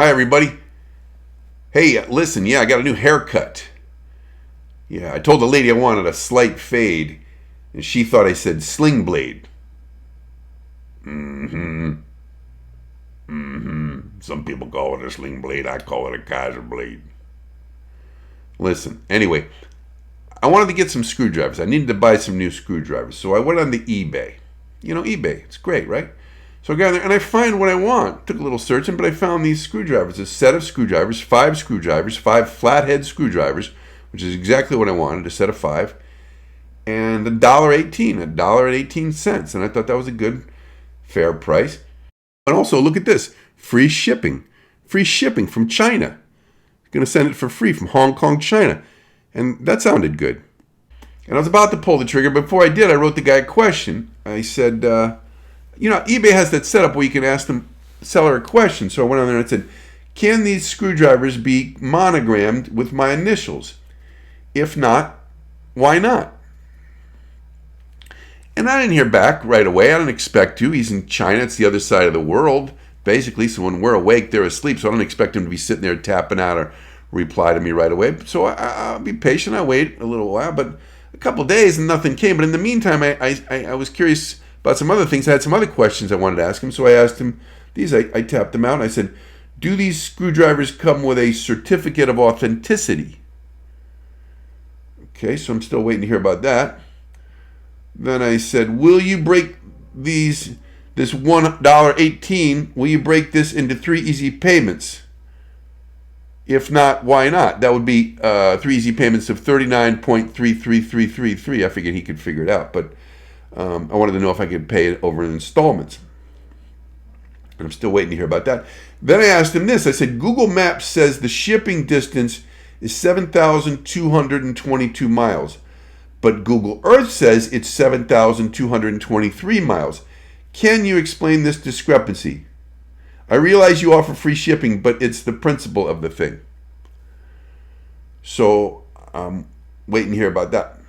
Hi, everybody. Hey, listen, I got a new haircut. I told the lady I wanted a slight fade, and she thought I said sling blade. Some people call it a sling blade. I call it a Kaiser blade. Listen, anyway, I wanted to get some screwdrivers. I needed to buy some new screwdrivers, so I went on the eBay. eBay, it's great, right? So I got there, and I find what I want. Took a little searching, but I found these screwdrivers. A set of screwdrivers, five flathead screwdrivers, which is exactly what I wanted, a set of 5. And $1.18. And I thought that was a good, fair price. And also, look at this. Free shipping. Free shipping from China. Going to send it for free from Hong Kong, China. And that sounded good. And I was about to pull the trigger. Before I did, I wrote the guy a question. I said, eBay has that setup where you can ask the seller a question. So I went on there and said, can these screwdrivers be monogrammed with my initials? If not, why not? And I didn't hear back right away. I didn't expect to. He's in China. It's the other side of the world, basically. So when we're awake, they're asleep. So I don't expect him to be sitting there tapping out or reply to me right away. So I'll be patient. I'll wait a little while. But a couple days and nothing came. But in the meantime, I was curious about some other things. I had some other questions I wanted to ask him. So I asked him these. I tapped them out. I said, do these screwdrivers come with a certificate of authenticity? Okay, so I'm still waiting to hear about that. Then I said, will you break this $1.18, will you break this into 3 easy payments? If not, why not? That would be 3 easy payments of 39.33333. I figured he could figure it out, but I wanted to know if I could pay it over in installments. And I'm still waiting to hear about that. Then I asked him this. I said, Google Maps says the shipping distance is 7,222 miles. But Google Earth says it's 7,223 miles. Can you explain this discrepancy? I realize you offer free shipping, but it's the principle of the thing. So I'm waiting to hear about that.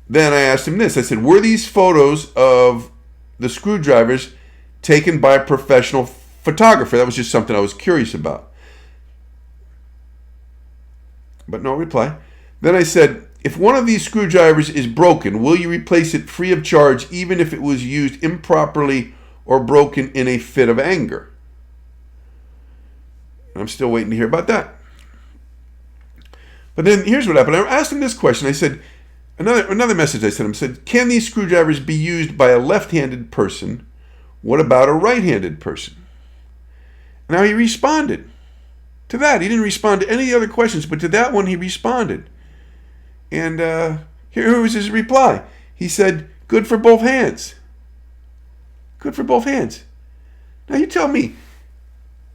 Then I asked him this. I said, were these photos of the screwdrivers taken by a professional photographer? That was just something I was curious about. But no reply. Then I said, if one of these screwdrivers is broken, will you replace it free of charge even if it was used improperly or broken in a fit of anger? And I'm still waiting to hear about that. But then here's what happened. I asked him this question. I said, another message I sent him said, can these screwdrivers be used by a left-handed person? What about a right-handed person? Now he responded to that. He didn't respond to any of the other questions, but to that one he responded. And here was his reply. He said, good for both hands. Good for both hands. Now you tell me,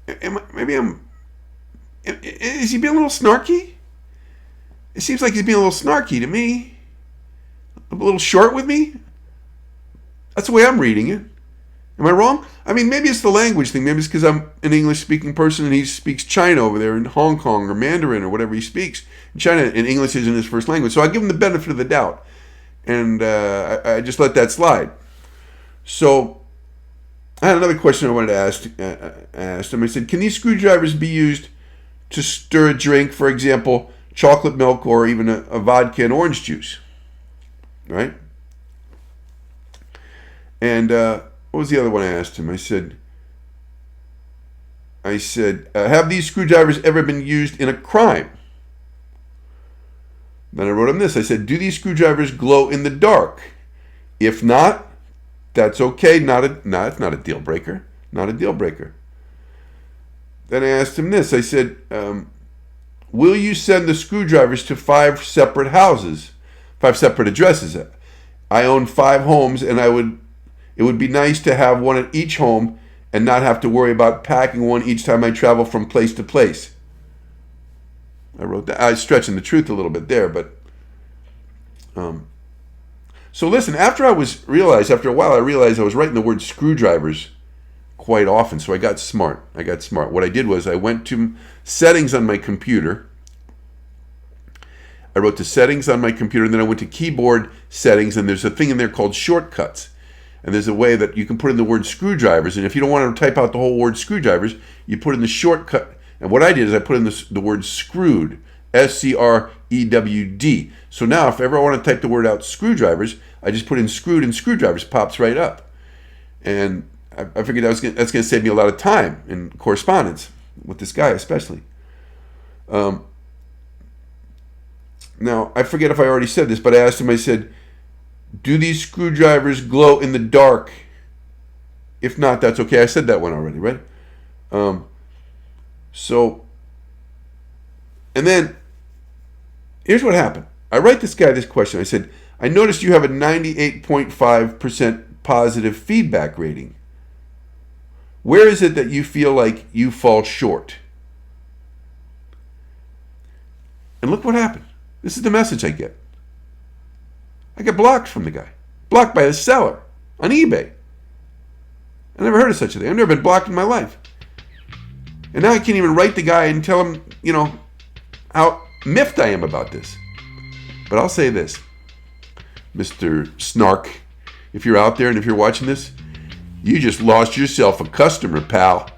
is he being a little snarky? It seems like he's being a little snarky to me. A little short with me? That's the way I'm reading it. Am I wrong? I mean, maybe it's the language thing. Maybe it's because I'm an English-speaking person and he speaks China over there in Hong Kong or Mandarin or whatever he speaks. In China, and English isn't his first language. So I give him the benefit of the doubt. And I just let that slide. So I had another question I wanted to ask him. I said, can these screwdrivers be used to stir a drink, for example, chocolate milk or even a vodka and orange juice? Right? And what was the other one I asked him? I said, have these screwdrivers ever been used in a crime? Then I wrote him this. I said, do these screwdrivers glow in the dark? If not, that's okay. It's not a deal breaker. Not a deal breaker. Then I asked him this. I said, will you send the screwdrivers to 5 separate houses, 5 separate addresses? I own 5 homes, and it would be nice to have one at each home and not have to worry about packing one each time I travel from place to place. I wrote that. I was stretching the truth a little bit there, but so listen. After a while, I realized I was writing the word screwdrivers quite often. So I got smart. What I did was I went to settings on my computer. I wrote the settings on my computer, and then I went to keyboard settings, and there's a thing in there called shortcuts. And there's a way that you can put in the word screwdrivers. And if you don't want to type out the whole word screwdrivers, you put in the shortcut. And what I did is I put in the word screwed, SCREWD. So now if ever I want to type the word out screwdrivers, I just put in screwed and screwdrivers, pops right up. And I figured that's going to save me a lot of time in correspondence with this guy especially. Now, I forget if I already said this, but I asked him, I said, do these screwdrivers glow in the dark? If not, that's okay. I said that one already, right? And then, here's what happened. I write this guy this question. I said, I noticed you have a 98.5% positive feedback rating. Where is it that you feel like you fall short? And look what happened. This is the message I get. I get blocked from the guy. Blocked by the seller on eBay. I never heard of such a thing. I've never been blocked in my life. And now I can't even write the guy and tell him, how miffed I am about this. But I'll say this, Mr. Snark, if you're out there and if you're watching this, you just lost yourself a customer, pal.